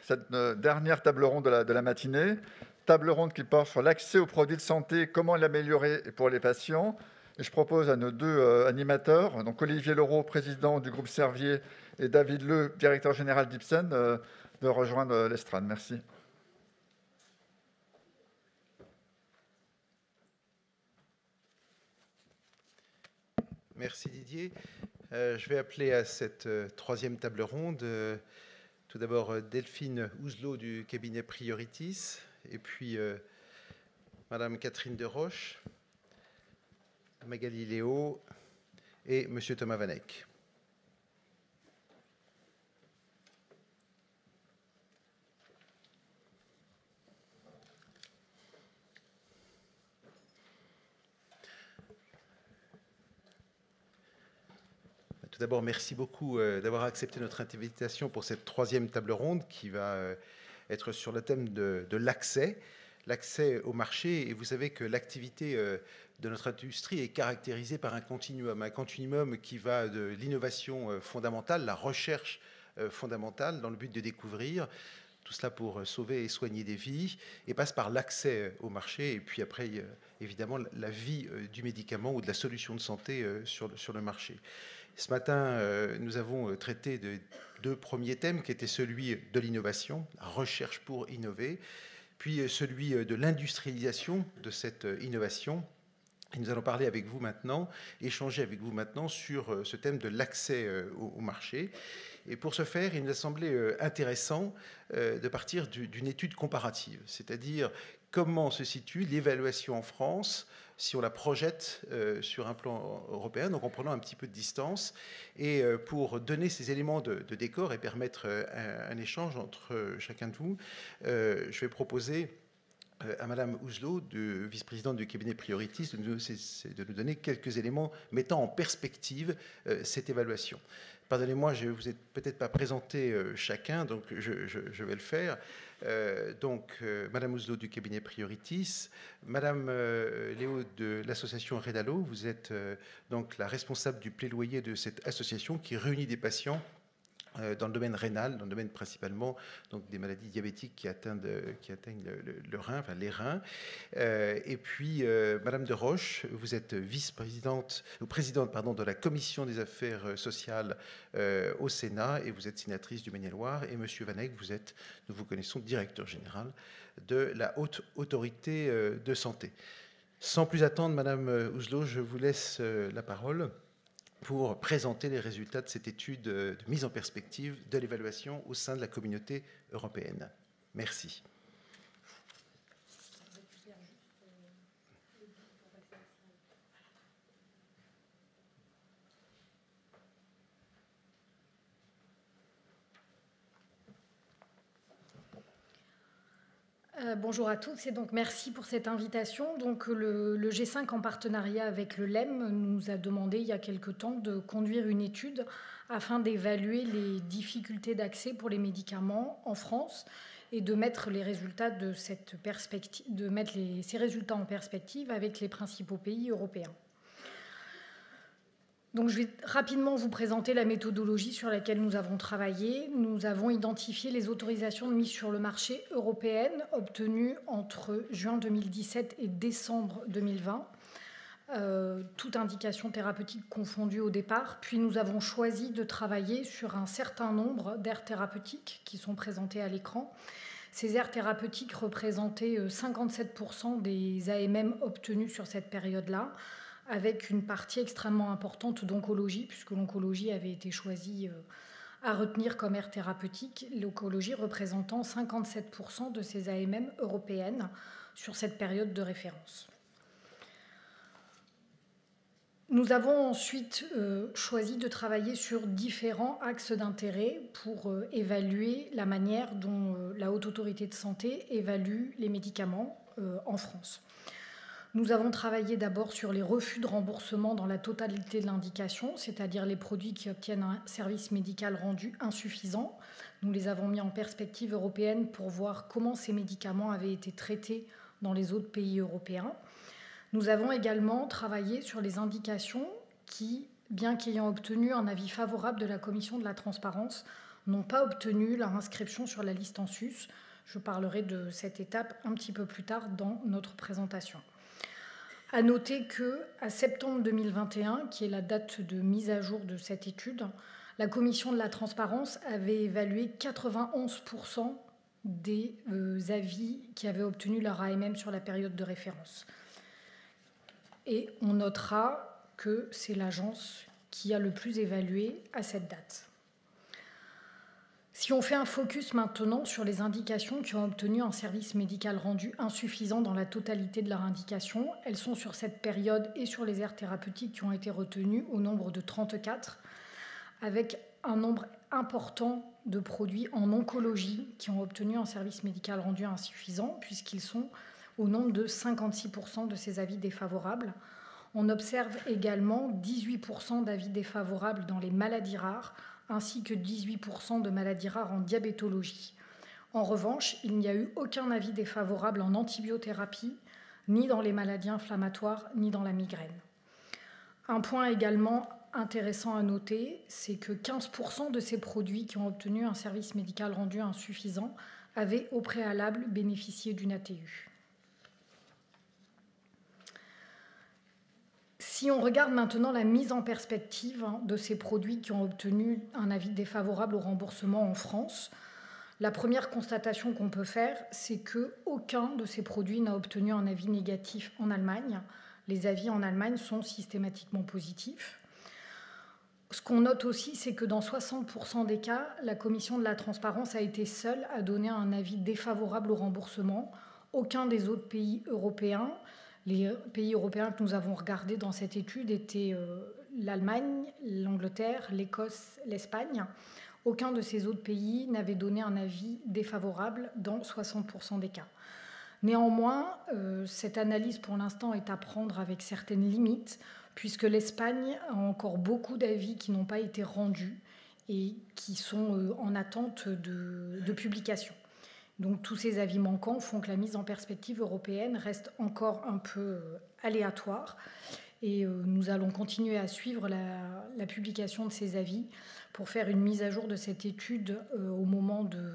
Cette dernière table ronde de la matinée, table ronde qui porte sur l'accès aux produits de santé, comment l'améliorer pour les patients. Et je propose à nos deux animateurs, donc Olivier Leroux, président du groupe Servier, et David Leu, directeur général d'Ipsen, de rejoindre l'estrade. Merci. Merci Didier. Je vais appeler à cette troisième table ronde tout d'abord Delphine Ouzelot du cabinet Prioritis, et puis Madame Catherine Deroche, Magali Léo et Monsieur Thomas Vanek. Tout d'abord, merci beaucoup d'avoir accepté notre invitation pour cette troisième table ronde qui va être sur le thème de l'accès au marché. Et vous savez que l'activité de notre industrie est caractérisée par un continuum qui va de l'innovation fondamentale, la recherche fondamentale dans le but de découvrir, tout cela pour sauver et soigner des vies, et passe par l'accès au marché, et puis après, évidemment, la vie du médicament ou de la solution de santé sur le marché. Ce matin, nous avons traité de deux premiers thèmes qui étaient celui de l'innovation, la recherche pour innover, puis celui de l'industrialisation de cette innovation. Et nous allons parler avec vous maintenant, échanger avec vous maintenant sur ce thème de l'accès au marché. Et pour ce faire, il nous a semblé intéressant de partir d'une étude comparative, c'est-à-dire comment se situe l'évaluation en France si on la projette sur un plan européen, donc en prenant un petit peu de distance, et pour donner ces éléments de décor et permettre un échange entre chacun de vous, je vais proposer à Madame Ouzelot, vice-présidente du cabinet Prioritis, de nous donner quelques éléments mettant en perspective cette évaluation. Pardonnez-moi, je ne vous ai peut-être pas présenté chacun, donc je vais le faire. Madame Ouzelot du cabinet Prioritis, Madame Léo de l'association Redalo, vous êtes donc la responsable du plaidoyer de cette association qui réunit des patients dans le domaine rénal, dans le domaine principalement donc des maladies diabétiques qui atteignent le rein, enfin les reins. Et puis, Madame de Roche, vous êtes vice-présidente ou présidente pardon, de la commission des affaires sociales au Sénat et vous êtes sénatrice du Maine-et-Loire. Et Monsieur Vanek, vous êtes, nous vous connaissons, directeur général de la Haute Autorité de Santé. Sans plus attendre, Madame Ouzelot, je vous laisse la parole pour présenter les résultats de cette étude de mise en perspective de l'évaluation au sein de la communauté européenne. Merci. Bonjour à tous et donc merci pour cette invitation. Donc le G5 en partenariat avec le LEM nous a demandé il y a quelque temps de conduire une étude afin d'évaluer les difficultés d'accès pour les médicaments en France et de mettre les résultats de cette perspective, ces résultats en perspective avec les principaux pays européens. Donc, je vais rapidement vous présenter la méthodologie sur laquelle nous avons travaillé. Nous avons identifié les autorisations de mise sur le marché européennes obtenues entre juin 2017 et décembre 2020, toute indication thérapeutique confondue au départ. Puis nous avons choisi de travailler sur un certain nombre d'aires thérapeutiques qui sont présentées à l'écran. Ces aires thérapeutiques représentaient 57% des AMM obtenus sur cette période-là, avec une partie extrêmement importante d'oncologie, puisque l'oncologie avait été choisie à retenir comme aire thérapeutique, l'oncologie représentant 57% de ces AMM européennes sur cette période de référence. Nous avons ensuite choisi de travailler sur différents axes d'intérêt pour évaluer la manière dont la Haute Autorité de Santé évalue les médicaments en France. Nous avons travaillé d'abord sur les refus de remboursement dans la totalité de l'indication, c'est-à-dire les produits qui obtiennent un service médical rendu insuffisant. Nous les avons mis en perspective européenne pour voir comment ces médicaments avaient été traités dans les autres pays européens. Nous avons également travaillé sur les indications qui, bien qu'ayant obtenu un avis favorable de la Commission de la transparence, n'ont pas obtenu leur inscription sur la liste en sus. Je parlerai de cette étape un petit peu plus tard dans notre présentation. À noter qu'à septembre 2021, qui est la date de mise à jour de cette étude, la Commission de la transparence avait évalué 91% des avis qui avaient obtenu leur AMM sur la période de référence. Et on notera que c'est l'agence qui a le plus évalué à cette date. Si on fait un focus maintenant sur les indications qui ont obtenu un service médical rendu insuffisant dans la totalité de leurs indications, elles sont sur cette période et sur les aires thérapeutiques qui ont été retenues au nombre de 34, avec un nombre important de produits en oncologie qui ont obtenu un service médical rendu insuffisant, puisqu'ils sont au nombre de 56% de ces avis défavorables. On observe également 18% d'avis défavorables dans les maladies rares, ainsi que 18% de maladies rares en diabétologie. En revanche, il n'y a eu aucun avis défavorable en antibiothérapie, ni dans les maladies inflammatoires, ni dans la migraine. Un point également intéressant à noter, c'est que 15% de ces produits qui ont obtenu un service médical rendu insuffisant avaient au préalable bénéficié d'une ATU. Si on regarde maintenant la mise en perspective de ces produits qui ont obtenu un avis défavorable au remboursement en France, la première constatation qu'on peut faire, c'est qu'aucun de ces produits n'a obtenu un avis négatif en Allemagne. Les avis en Allemagne sont systématiquement positifs. Ce qu'on note aussi, c'est que dans 60% des cas, la Commission de la transparence a été seule à donner un avis défavorable au remboursement. Aucun des autres pays européens, les pays européens que nous avons regardés dans cette étude étaient l'Allemagne, l'Angleterre, l'Écosse, l'Espagne. Aucun de ces autres pays n'avait donné un avis défavorable dans 60% des cas. Néanmoins, cette analyse pour l'instant est à prendre avec certaines limites, puisque l'Espagne a encore beaucoup d'avis qui n'ont pas été rendus et qui sont en attente de publication. Donc tous ces avis manquants font que la mise en perspective européenne reste encore un peu aléatoire. Et nous allons continuer à suivre la publication de ces avis pour faire une mise à jour de cette étude au moment de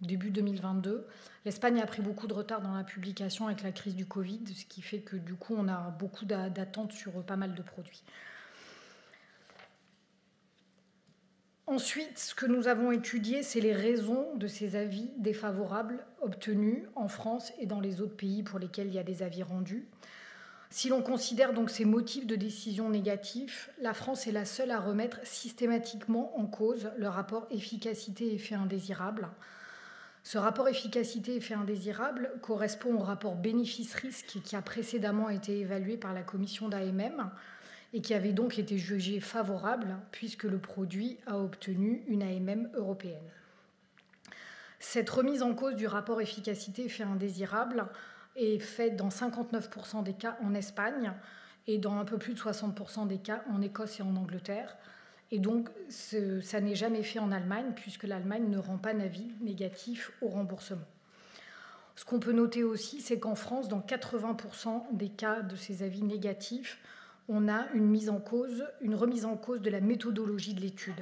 début 2022. L'Espagne a pris beaucoup de retard dans la publication avec la crise du Covid, ce qui fait que du coup on a beaucoup d'attentes sur pas mal de produits. Ensuite, ce que nous avons étudié, c'est les raisons de ces avis défavorables obtenus en France et dans les autres pays pour lesquels il y a des avis rendus. Si l'on considère donc ces motifs de décision négatifs, la France est la seule à remettre systématiquement en cause le rapport efficacité-effet indésirable. Ce rapport efficacité-effet indésirable correspond au rapport bénéfice-risque qui a précédemment été évalué par la commission d'AMM et qui avait donc été jugé favorable puisque le produit a obtenu une AMM européenne. Cette remise en cause du rapport efficacité-effet indésirable est faite dans 59% des cas en Espagne et dans un peu plus de 60% des cas en Écosse et en Angleterre. Et donc, ça n'est jamais fait en Allemagne puisque l'Allemagne ne rend pas d'avis négatif au remboursement. Ce qu'on peut noter aussi, c'est qu'en France, dans 80% des cas de ces avis négatifs, on a une remise en cause de la méthodologie de l'étude.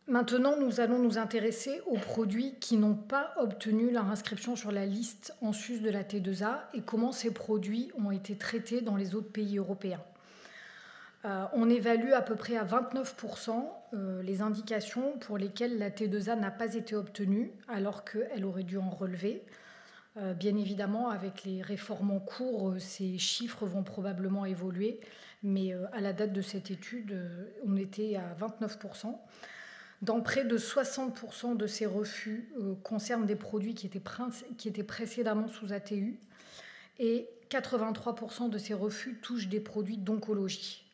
Maintenant, nous allons nous intéresser aux produits qui n'ont pas obtenu leur inscription sur la liste en sus de la T2A et comment ces produits ont été traités dans les autres pays européens. On évalue à peu près à 29% les indications pour lesquelles la T2A n'a pas été obtenue, alors qu'elle aurait dû en relever. Bien évidemment, avec les réformes en cours, ces chiffres vont probablement évoluer, mais à la date de cette étude, on était à 29%. Dans près de 60% de ces refus concernent des produits qui étaient précédemment sous ATU, et 83% de ces refus touchent des produits d'oncologie.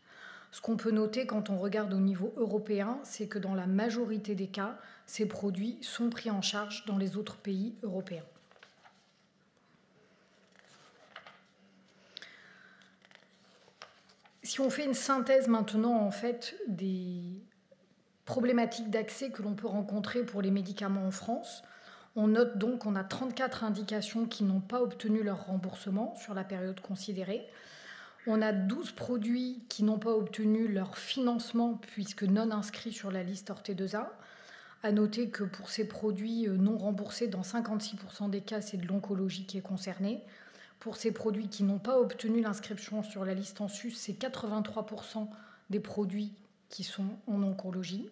Ce qu'on peut noter quand on regarde au niveau européen, c'est que dans la majorité des cas, ces produits sont pris en charge dans les autres pays européens. Si on fait une synthèse maintenant en fait des problématiques d'accès que l'on peut rencontrer pour les médicaments en France, on note donc qu'on a 34 indications qui n'ont pas obtenu leur remboursement sur la période considérée. On a 12 produits qui n'ont pas obtenu leur financement puisque non inscrits sur la liste Orte2A. À noter que pour ces produits non remboursés, dans 56% des cas, c'est de l'oncologie qui est concernée. Pour ces produits qui n'ont pas obtenu l'inscription sur la liste en sus, c'est 83% des produits qui sont en oncologie.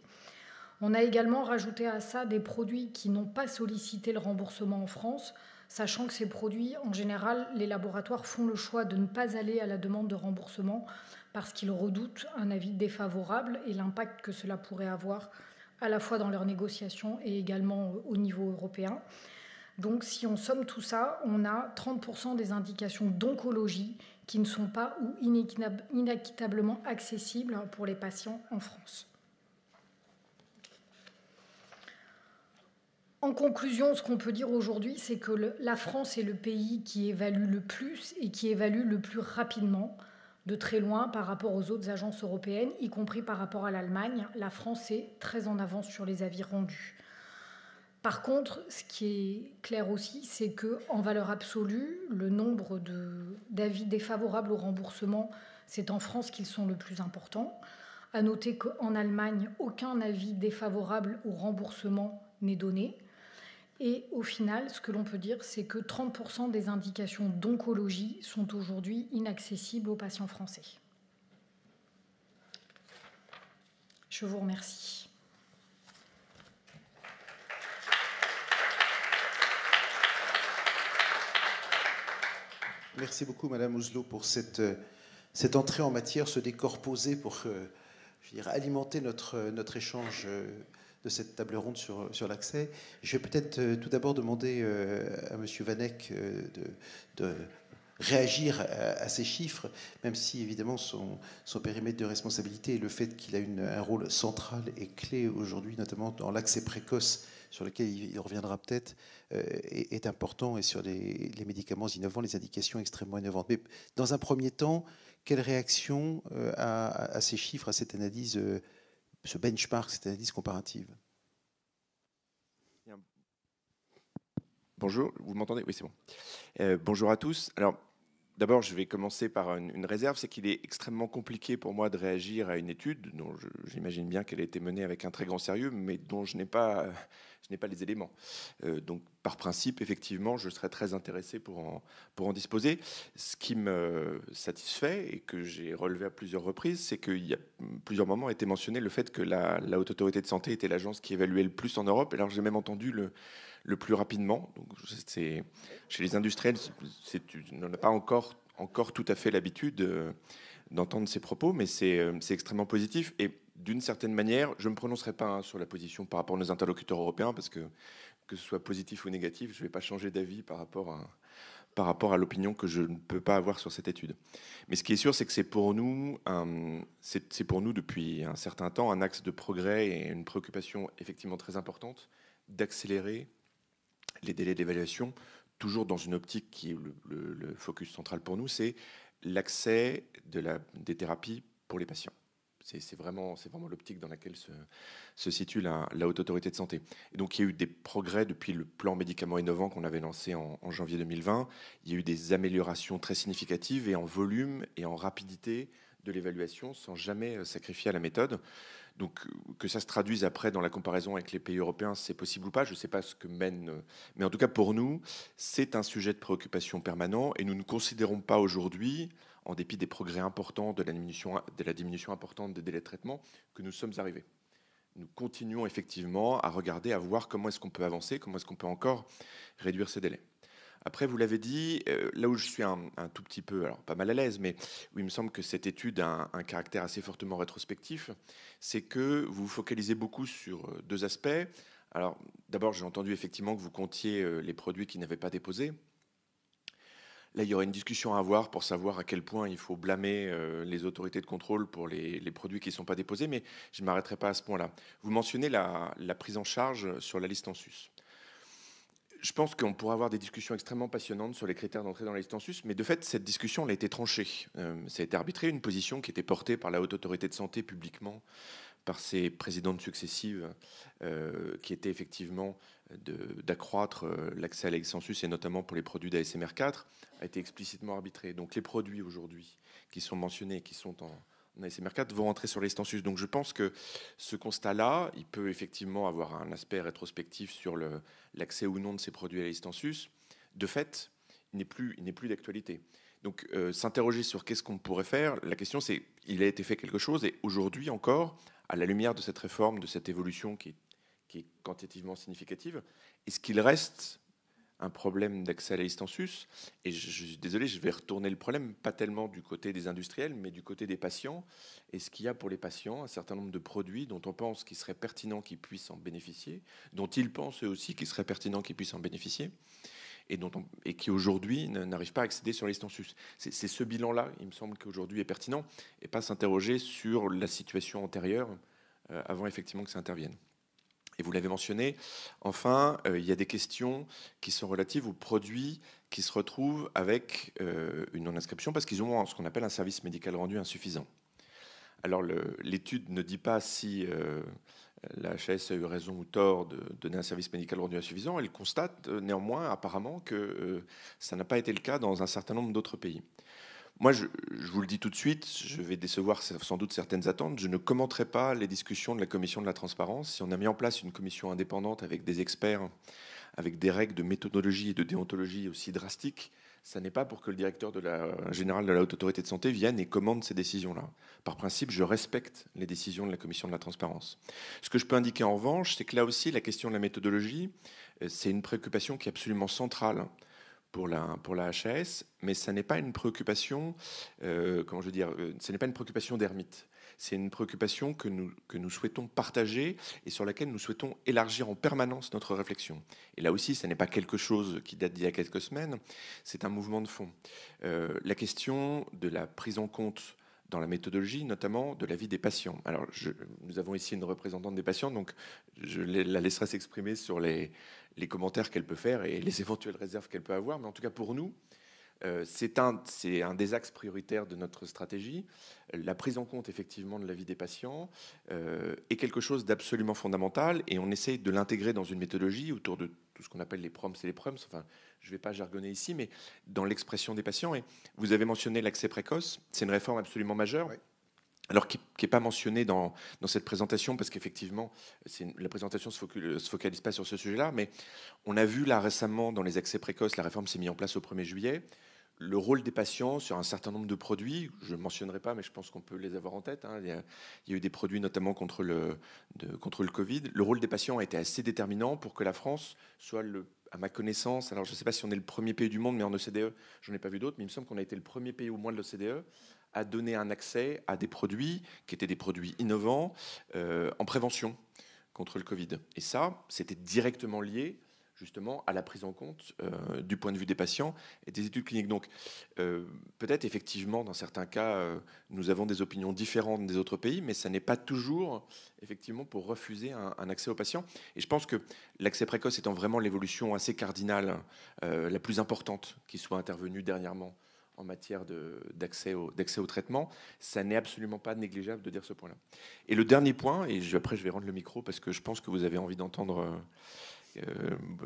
On a également rajouté à ça des produits qui n'ont pas sollicité le remboursement en France, sachant que ces produits, en général, les laboratoires font le choix de ne pas aller à la demande de remboursement parce qu'ils redoutent un avis défavorable et l'impact que cela pourrait avoir à la fois dans leurs négociations et également au niveau européen. Donc si on somme tout ça, on a 30% des indications d'oncologie qui ne sont pas ou inéquitablement accessibles pour les patients en France. En conclusion, ce qu'on peut dire aujourd'hui, c'est que la France est le pays qui évalue le plus et qui évalue le plus rapidement, de très loin par rapport aux autres agences européennes, y compris par rapport à l'Allemagne. La France est très en avance sur les avis rendus. Par contre, ce qui est clair aussi, c'est qu'en valeur absolue, le nombre d'avis défavorables au remboursement, c'est en France qu'ils sont le plus importants. À noter qu'en Allemagne, aucun avis défavorable au remboursement n'est donné. Et au final, ce que l'on peut dire, c'est que 30% des indications d'oncologie sont aujourd'hui inaccessibles aux patients français. Je vous remercie. Merci beaucoup, Madame Ouzlo, pour cette entrée en matière, ce décor posé pour alimenter notre échange de cette table ronde sur l'accès. Je vais peut-être tout d'abord demander à M. Vanek de réagir à ces chiffres, même si évidemment son périmètre de responsabilité et le fait qu'il a un rôle central et clé aujourd'hui, notamment dans l'accès précoce, sur lequel il reviendra peut-être, est important, et sur les médicaments innovants, les indications extrêmement innovantes. Mais dans un premier temps, quelle réaction à ces chiffres, à cette analyse, ce benchmark, cette analyse comparative? Bonjour, vous m'entendez? Oui, c'est bon. Bonjour à tous. Alors, d'abord, je vais commencer par une réserve, c'est qu'il est extrêmement compliqué pour moi de réagir à une étude dont j'imagine bien qu'elle a été menée avec un très grand sérieux, mais dont je n'ai pas les éléments. Donc, par principe, effectivement, je serais très intéressé pour en disposer. Ce qui me satisfait et que j'ai relevé à plusieurs reprises, c'est qu'il y a plusieurs moments a été mentionné le fait que la Haute Autorité de Santé était l'agence qui évaluait le plus en Europe. Alors, j'ai même entendu le plus rapidement. Donc, chez les industriels, on n'en a pas encore tout à fait l'habitude d'entendre ces propos, mais c'est extrêmement positif. Et d'une certaine manière, je ne me prononcerai pas sur la position par rapport à nos interlocuteurs européens, parce que ce soit positif ou négatif, je ne vais pas changer d'avis par rapport à l'opinion que je ne peux pas avoir sur cette étude. Mais ce qui est sûr, c'est que c'est pour nous depuis un certain temps un axe de progrès et une préoccupation effectivement très importante d'accélérer les délais d'évaluation, toujours dans une optique qui est le focus central pour nous, c'est l'accès des thérapies pour les patients. C'est vraiment l'optique dans laquelle se situe la Haute Autorité de Santé. Et donc, il y a eu des progrès depuis le plan médicaments innovants qu'on avait lancé en janvier 2020. Il y a eu des améliorations très significatives et en volume et en rapidité de l'évaluation, sans jamais sacrifier à la méthode. Donc, que ça se traduise après dans la comparaison avec les pays européens, c'est possible ou pas, je ne sais pas ce que mène. Mais en tout cas, pour nous, c'est un sujet de préoccupation permanent et nous ne considérons pas aujourd'hui, en dépit des progrès importants, de la diminution importante des délais de traitement, que nous sommes arrivés. Nous continuons effectivement à regarder, à voir comment est-ce qu'on peut avancer, comment est-ce qu'on peut encore réduire ces délais. Après, vous l'avez dit, là où je suis un tout petit peu, alors pas mal à l'aise, mais où il me semble que cette étude a un caractère assez fortement rétrospectif, c'est que vous vous focalisez beaucoup sur deux aspects. Alors, d'abord, j'ai entendu effectivement que vous comptiez les produits qui n'avaient pas déposé. Là, il y aurait une discussion à avoir pour savoir à quel point il faut blâmer les autorités de contrôle pour les produits qui ne sont pas déposés, mais je ne m'arrêterai pas à ce point-là. Vous mentionnez la prise en charge sur la liste en sus. Je pense qu'on pourra avoir des discussions extrêmement passionnantes sur les critères d'entrée dans la liste en sus, mais de fait, cette discussion elle a été tranchée. Ça a été arbitré, une position qui était portée par la Haute Autorité de Santé publiquement par ses présidentes successives, qui était effectivement d'accroître l'accès à la licence et notamment pour les produits d'ASMR 4, a été explicitement arbitré. Donc les produits aujourd'hui qui sont mentionnés, qui sont en ASMR 4, vont rentrer sur la licence. Donc je pense que ce constat-là, il peut effectivement avoir un aspect rétrospectif sur l'accès ou non de ces produits à la licence. De fait, il n'est plus d'actualité. Donc s'interroger sur qu'est-ce qu'on pourrait faire, la question c'est, il a été fait quelque chose et aujourd'hui encore, à la lumière de cette réforme, de cette évolution qui est quantitativement significative, est-ce qu'il reste un problème d'accès à la licence? Et je suis désolé, je vais retourner le problème, pas tellement du côté des industriels, mais du côté des patients. Est-ce qu'il y a pour les patients un certain nombre de produits dont on pense qu'il serait pertinent qu'ils puissent en bénéficier, dont ils pensent eux aussi qu'il serait pertinent qu'ils puissent en bénéficier, et qui aujourd'hui n'arrivent pas à accéder sur la licence? C'est ce bilan-là, il me semble qu'aujourd'hui est pertinent, et pas s'interroger sur la situation antérieure avant effectivement que ça intervienne. Et vous l'avez mentionné, enfin, il y a des questions qui sont relatives aux produits qui se retrouvent avec une non-inscription parce qu'ils ont ce qu'on appelle un service médical rendu insuffisant. Alors l'étude ne dit pas si la HAS a eu raison ou tort de donner un service médical rendu insuffisant. Elle constate néanmoins apparemment que ça n'a pas été le cas dans un certain nombre d'autres pays. Moi, je vous le dis tout de suite, je vais décevoir sans doute certaines attentes. Je ne commenterai pas les discussions de la commission de la transparence. Si on a mis en place une commission indépendante avec des experts, avec des règles de méthodologie et de déontologie aussi drastiques, ça n'est pas pour que le directeur général de la Haute Autorité de Santé vienne et commande ces décisions-là. Par principe, je respecte les décisions de la commission de la transparence. Ce que je peux indiquer en revanche, c'est que là aussi, la question de la méthodologie, c'est une préoccupation qui est absolument centrale pour la HAS, mais ça n'est pas une préoccupation, ce n'est pas une préoccupation d'ermite. C'est une préoccupation que nous souhaitons partager et sur laquelle nous souhaitons élargir en permanence notre réflexion. Et là aussi, ce n'est pas quelque chose qui date d'il y a quelques semaines, c'est un mouvement de fond. La question de la prise en compte dans la méthodologie, notamment de l'avis des patients. Alors, nous avons ici une représentante des patients, donc je la laisserai s'exprimer sur les commentaires qu'elle peut faire et les éventuelles réserves qu'elle peut avoir. Mais en tout cas, pour nous, c'est un des axes prioritaires de notre stratégie. La prise en compte, effectivement, de l'avis des patients est quelque chose d'absolument fondamental et on essaye de l'intégrer dans une méthodologie autour de tout ce qu'on appelle les proms et les prums. Enfin, je ne vais pas jargonner ici, mais dans l'expression des patients. Et vous avez mentionné l'accès précoce. C'est une réforme absolument majeure. Oui. Alors qui n'est pas mentionné dans cette présentation, parce qu'effectivement, la présentation ne se focalise pas sur ce sujet-là, mais on a vu là récemment dans les accès précoces, la réforme s'est mise en place au 1er juillet, le rôle des patients sur un certain nombre de produits, je ne mentionnerai pas, mais je pense qu'on peut les avoir en tête, hein. Il y a eu des produits notamment contre le Covid. Le rôle des patients a été assez déterminant pour que la France soit, à ma connaissance, alors je ne sais pas si on est le premier pays du monde, mais en OCDE, je n'en ai pas vu d'autres, mais il me semble qu'on a été le premier pays au moins de l'OCDE à donner un accès à des produits qui étaient des produits innovants en prévention contre le Covid. Et ça, c'était directement lié justement à la prise en compte du point de vue des patients et des études cliniques. Donc peut-être effectivement, dans certains cas, nous avons des opinions différentes des autres pays, mais ça n'est pas toujours effectivement pour refuser un accès aux patients. Et je pense que l'accès précoce étant vraiment l'évolution assez cardinale, la plus importante qui soit intervenue dernièrement en matière d'accès au traitement, ça n'est absolument pas négligeable de dire ce point-là. Et le dernier point, et après je vais rendre le micro parce que je pense que vous avez envie d'entendre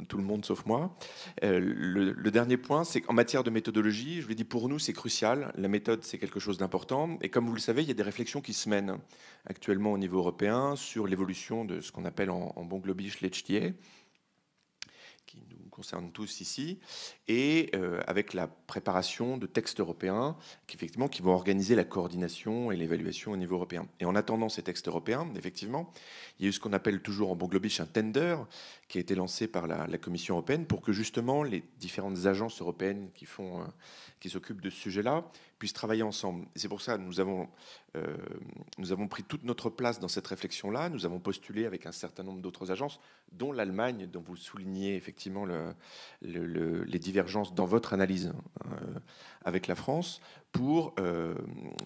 tout le monde sauf moi, le dernier point, c'est qu'en matière de méthodologie, je l'ai dit, pour nous c'est crucial, la méthode c'est quelque chose d'important, et comme vous le savez, il y a des réflexions qui se mènent actuellement au niveau européen sur l'évolution de ce qu'on appelle en bon globish l'HTA, qui nous concerne tous ici, et avec la préparation de textes européens qui vont organiser la coordination et l'évaluation au niveau européen. Et en attendant ces textes européens, effectivement, il y a eu ce qu'on appelle toujours en bon globish un tender qui a été lancé par la Commission européenne pour que justement les différentes agences européennes qui s'occupent de ce sujet-là puissent travailler ensemble. Et c'est pour ça que nous avons pris toute notre place dans cette réflexion-là. Nous avons postulé avec un certain nombre d'autres agences, dont l'Allemagne, dont vous soulignez effectivement les divergences dans votre analyse avec la France, pour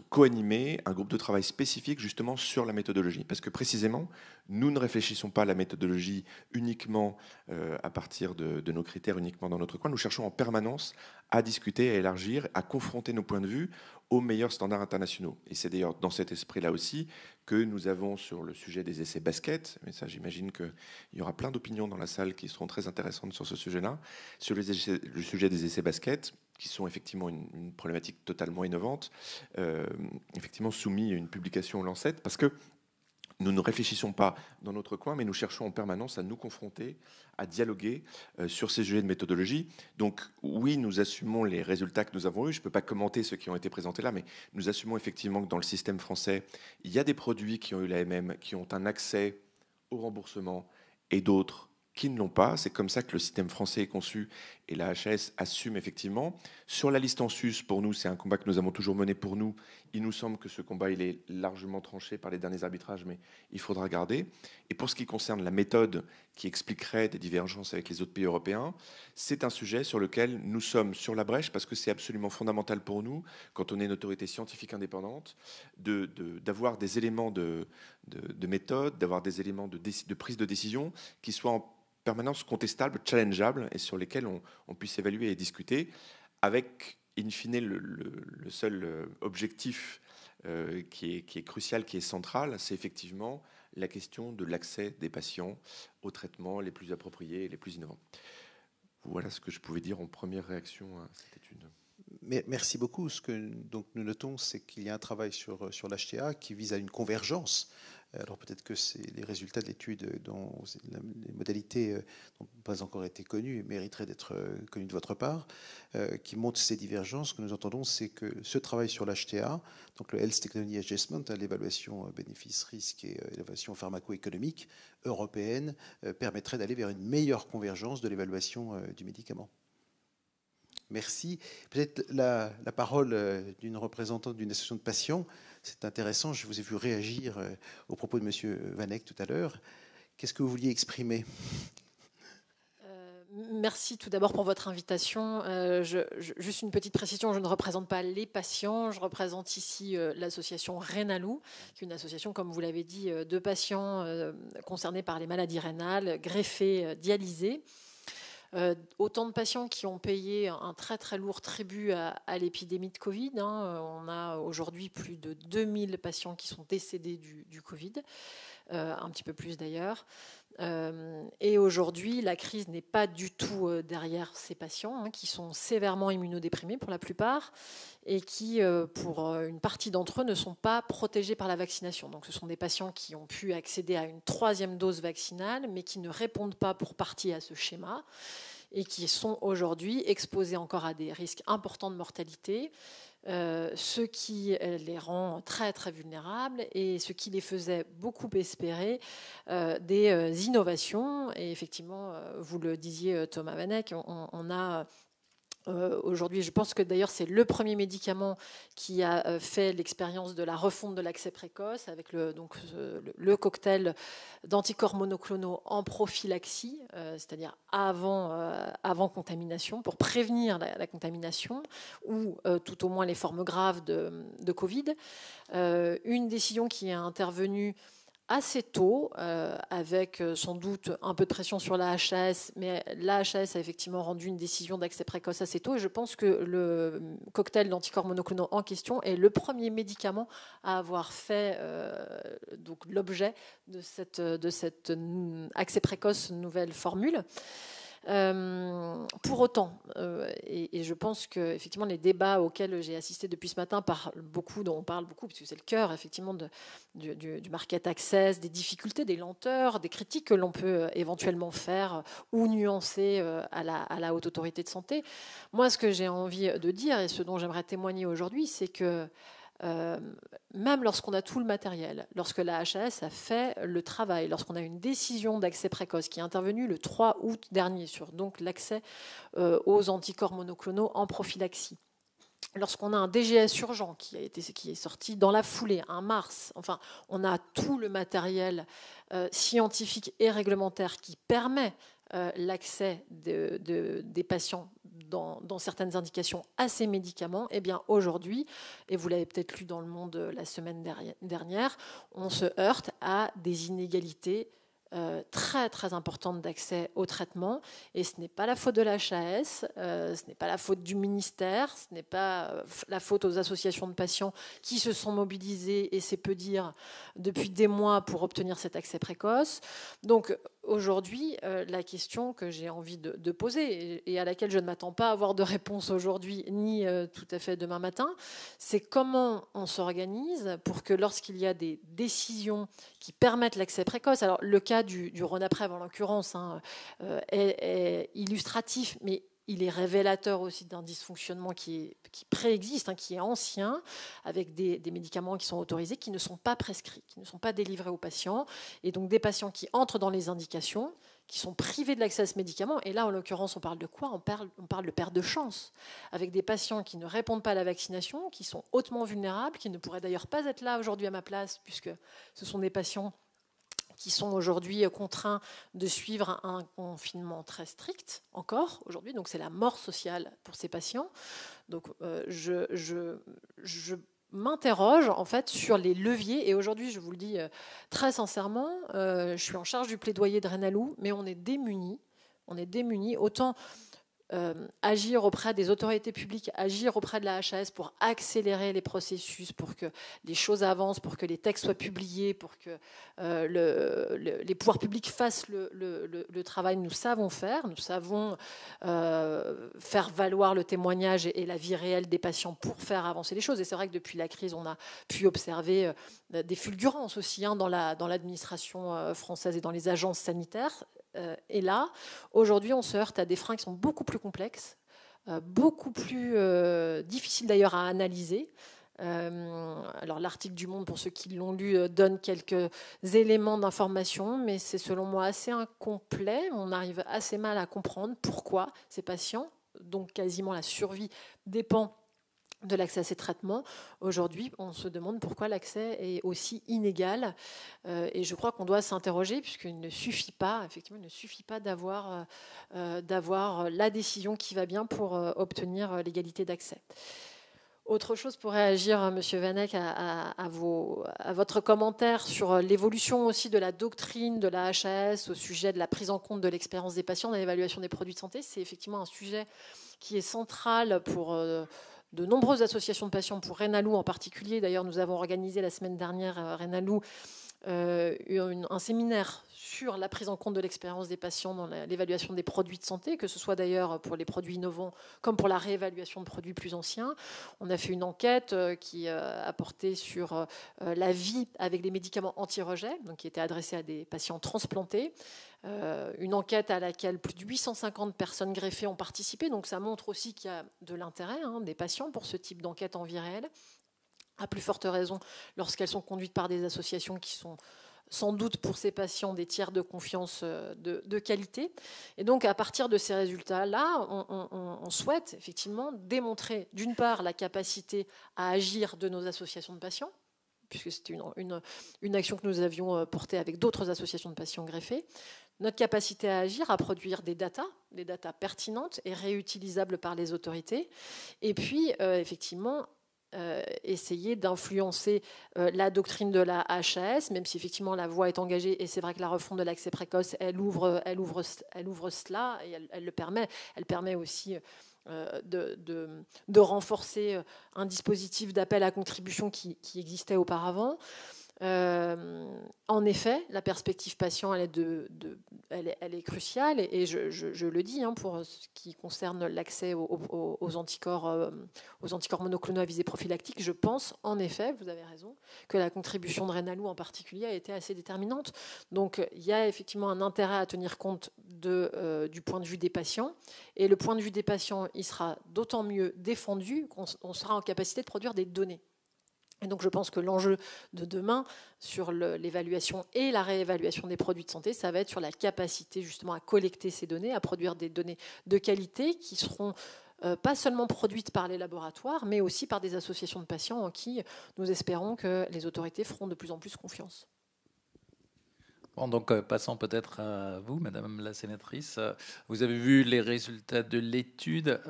co-animer un groupe de travail spécifique justement sur la méthodologie. Parce que précisément, nous ne réfléchissons pas à la méthodologie uniquement à partir de nos critères, uniquement dans notre coin. Nous cherchons en permanence à discuter, à élargir, à confronter nos points de vue défendu aux meilleurs standards internationaux. Et c'est d'ailleurs dans cet esprit-là aussi que nous avons sur le sujet des essais basket, mais ça j'imagine qu'il y aura plein d'opinions dans la salle qui seront très intéressantes sur ce sujet-là, sur le sujet des essais basket, qui sont effectivement une problématique totalement innovante, effectivement soumis à une publication au Lancet, parce que nous ne réfléchissons pas dans notre coin, mais nous cherchons en permanence à nous confronter, à dialoguer sur ces sujets de méthodologie. Donc oui, nous assumons les résultats que nous avons eus. Je ne peux pas commenter ceux qui ont été présentés là, mais nous assumons effectivement que dans le système français, il y a des produits qui ont eu l'AMM, qui ont un accès au remboursement, et d'autres qui ne l'ont pas. C'est comme ça que le système français est conçu, et la HAS assume effectivement. Sur la liste en sus, pour nous, c'est un combat que nous avons toujours mené pour nous. Il nous semble que ce combat, il est largement tranché par les derniers arbitrages, mais il faudra garder. Et pour ce qui concerne la méthode qui expliquerait des divergences avec les autres pays européens, c'est un sujet sur lequel nous sommes sur la brèche, parce que c'est absolument fondamental pour nous, quand on est une autorité scientifique indépendante, d'avoir des éléments de méthode, d'avoir des éléments de prise de décision qui soient en permanence contestables, challengeables, et sur lesquels on puisse évaluer et discuter, avec, in fine, le seul objectif qui est crucial, qui est central, c'est effectivement la question de l'accès des patients aux traitements les plus appropriés et les plus innovants. Voilà ce que je pouvais dire en première réaction à cette étude. Merci beaucoup. Ce que donc, nous notons, c'est qu'il y a un travail sur l'HTA qui vise à une convergence. Alors peut-être que c'est les résultats de l'étude dont les modalités n'ont pas encore été connues et mériteraient d'être connues de votre part, qui montrent ces divergences. Ce que nous entendons, c'est que ce travail sur l'HTA, donc le Health Technology Adjustment, l'évaluation bénéfice-risque et l'évaluation pharmaco-économique européenne, permettrait d'aller vers une meilleure convergence de l'évaluation du médicament. Merci. Peut-être la parole d'une représentante d'une association de patients. C'est intéressant, je vous ai vu réagir au propos de M. Vanek tout à l'heure. Qu'est-ce que vous vouliez exprimer ? Merci tout d'abord pour votre invitation. Juste une petite précision, je ne représente pas les patients, je représente ici l'association Rénalou, qui est une association, comme vous l'avez dit, de patients concernés par les maladies rénales, greffés, dialysés. Autant de patients qui ont payé un très très lourd tribut à l'épidémie de Covid. On a aujourd'hui plus de 2000 patients qui sont décédés du Covid, un petit peu plus d'ailleurs. Et aujourd'hui, la crise n'est pas du tout derrière ces patients, qui sont sévèrement immunodéprimés pour la plupart et qui, pour une partie d'entre eux, ne sont pas protégés par la vaccination. Donc ce sont des patients qui ont pu accéder à une 3e dose vaccinale, mais qui ne répondent pas pour partie à ce schéma et qui sont aujourd'hui exposés encore à des risques importants de mortalité, ce qui les rend très très vulnérables et ce qui les faisait beaucoup espérer des innovations. Et effectivement, vous le disiez, Thomas Vanek, on a aujourd'hui, je pense que d'ailleurs c'est le premier médicament qui a fait l'expérience de la refonte de l'accès précoce avec le cocktail d'anticorps monoclonaux en prophylaxie, c'est-à-dire avant contamination, pour prévenir la contamination ou tout au moins les formes graves de Covid. Une décision qui est intervenue assez tôt, avec sans doute un peu de pression sur la HAS, mais la HAS a effectivement rendu une décision d'accès précoce assez tôt, et je pense que le cocktail d'anticorps monoclonaux en question est le premier médicament à avoir fait donc l'objet de cette accès précoce nouvelle formule. Pour autant, et je pense que effectivement les débats auxquels j'ai assisté depuis ce matin on parle beaucoup, parce que c'est le cœur effectivement du market access, des difficultés, des lenteurs, des critiques que l'on peut éventuellement faire ou nuancer à la haute autorité de santé. Moi, ce que j'ai envie de dire et ce dont j'aimerais témoigner aujourd'hui, c'est que même lorsqu'on a tout le matériel, lorsque la HAS a fait le travail, lorsqu'on a une décision d'accès précoce qui est intervenue le 3 août dernier sur donc l'accès aux anticorps monoclonaux en prophylaxie, lorsqu'on a un DGS urgent qui est sorti dans la foulée, en mars, enfin, on a tout le matériel scientifique et réglementaire qui permet l'accès des patients dans certaines indications à ces médicaments, eh bien aujourd'hui, et vous l'avez peut-être lu dans Le Monde la semaine dernière, on se heurte à des inégalités très très importante d'accès au traitement, et ce n'est pas la faute de la HAS, ce n'est pas la faute du ministère, ce n'est pas la faute aux associations de patients qui se sont mobilisées, et c'est peu dire, depuis des mois pour obtenir cet accès précoce. Donc aujourd'hui, la question que j'ai envie de poser et à laquelle je ne m'attends pas à avoir de réponse aujourd'hui ni tout à fait demain matin, c'est comment on s'organise pour que lorsqu'il y a des décisions qui permettent l'accès précoce, alors le cas du Ronapreve en l'occurrence est illustratif, mais il est révélateur aussi d'un dysfonctionnement qui préexiste, qui est ancien, avec des médicaments qui sont autorisés, qui ne sont pas prescrits, qui ne sont pas délivrés aux patients, et donc des patients qui entrent dans les indications, qui sont privés de l'accès à ce médicament. Et là, en l'occurrence, on parle de quoi ? On parle de perte de chance, avec des patients qui ne répondent pas à la vaccination, qui sont hautement vulnérables, qui ne pourraient d'ailleurs pas être là aujourd'hui à ma place, puisque ce sont des patients qui sont aujourd'hui contraints de suivre un confinement très strict, encore aujourd'hui. Donc c'est la mort sociale pour ces patients. Donc je m'interroge en fait sur les leviers, et aujourd'hui, je vous le dis très sincèrement, je suis en charge du plaidoyer de Renalou, mais on est démunis. Autant agir auprès des autorités publiques, agir auprès de la HAS pour accélérer les processus, pour que les choses avancent, pour que les textes soient publiés, pour que les pouvoirs publics fassent le travail. Nous savons faire, nous savons faire valoir le témoignage et la vie réelle des patients pour faire avancer les choses. Et c'est vrai que depuis la crise, on a pu observer des fulgurances aussi dans l'administration française et dans les agences sanitaires. Et là, aujourd'hui, on se heurte à des freins qui sont beaucoup plus complexes, beaucoup plus difficiles d'ailleurs à analyser. Alors l'article du Monde, pour ceux qui l'ont lu, donne quelques éléments d'information, mais c'est selon moi assez incomplet. On arrive assez mal à comprendre pourquoi ces patients, dont quasiment la survie dépend de l'accès à ces traitements. Aujourd'hui, on se demande pourquoi l'accès est aussi inégal. Et je crois qu'on doit s'interroger, puisqu'il ne suffit pas, effectivement, il ne suffit pas d'avoir la décision qui va bien pour obtenir l'égalité d'accès. Autre chose pour réagir, Monsieur Vanek, à votre commentaire sur l'évolution aussi de la doctrine de la HAS au sujet de la prise en compte de l'expérience des patients dans l'évaluation des produits de santé. C'est effectivement un sujet qui est central pour de nombreuses associations de patients, pour Renalou en particulier. D'ailleurs, nous avons organisé la semaine dernière, Renalou, un séminaire sur la prise en compte de l'expérience des patients dans l'évaluation des produits de santé, que ce soit d'ailleurs pour les produits innovants comme pour la réévaluation de produits plus anciens. On a fait une enquête qui a porté sur la vie avec les médicaments anti-rejet, donc qui était adressée à des patients transplantés. Une enquête à laquelle plus de 850 personnes greffées ont participé, donc ça montre aussi qu'il y a de l'intérêt des patients pour ce type d'enquête en vie réelle, à plus forte raison lorsqu'elles sont conduites par des associations qui sont sans doute pour ces patients des tiers de confiance de qualité. Et donc à partir de ces résultats-là, on souhaite effectivement démontrer d'une part la capacité à agir de nos associations de patients, puisque c'était une action que nous avions portée avec d'autres associations de patients greffés, notre capacité à agir, à produire des datas pertinentes et réutilisables par les autorités, et puis effectivement essayer d'influencer la doctrine de la HAS, même si effectivement la voie est engagée, et c'est vrai que la refonte de l'accès précoce, elle ouvre cela, et elle le permet. Elle permet aussi de renforcer un dispositif d'appel à contribution qui existait auparavant. En effet, la perspective patient, elle est cruciale, et je le dis pour ce qui concerne l'accès aux anticorps monoclonaux à visée prophylactique. Je pense, en effet, vous avez raison, que la contribution de Renalou en particulier a été assez déterminante. Donc, il y a effectivement un intérêt à tenir compte du point de vue des patients, et le point de vue des patients, il sera d'autant mieux défendu qu'on sera en capacité de produire des données. Et donc je pense que l'enjeu de demain sur l'évaluation et la réévaluation des produits de santé, ça va être sur la capacité justement à collecter ces données, à produire des données de qualité qui seront pas seulement produites par les laboratoires, mais aussi par des associations de patients en qui nous espérons que les autorités feront de plus en plus confiance. Bon, donc passons peut-être à vous, Madame la sénatrice. Vous avez vu les résultats de l'étude.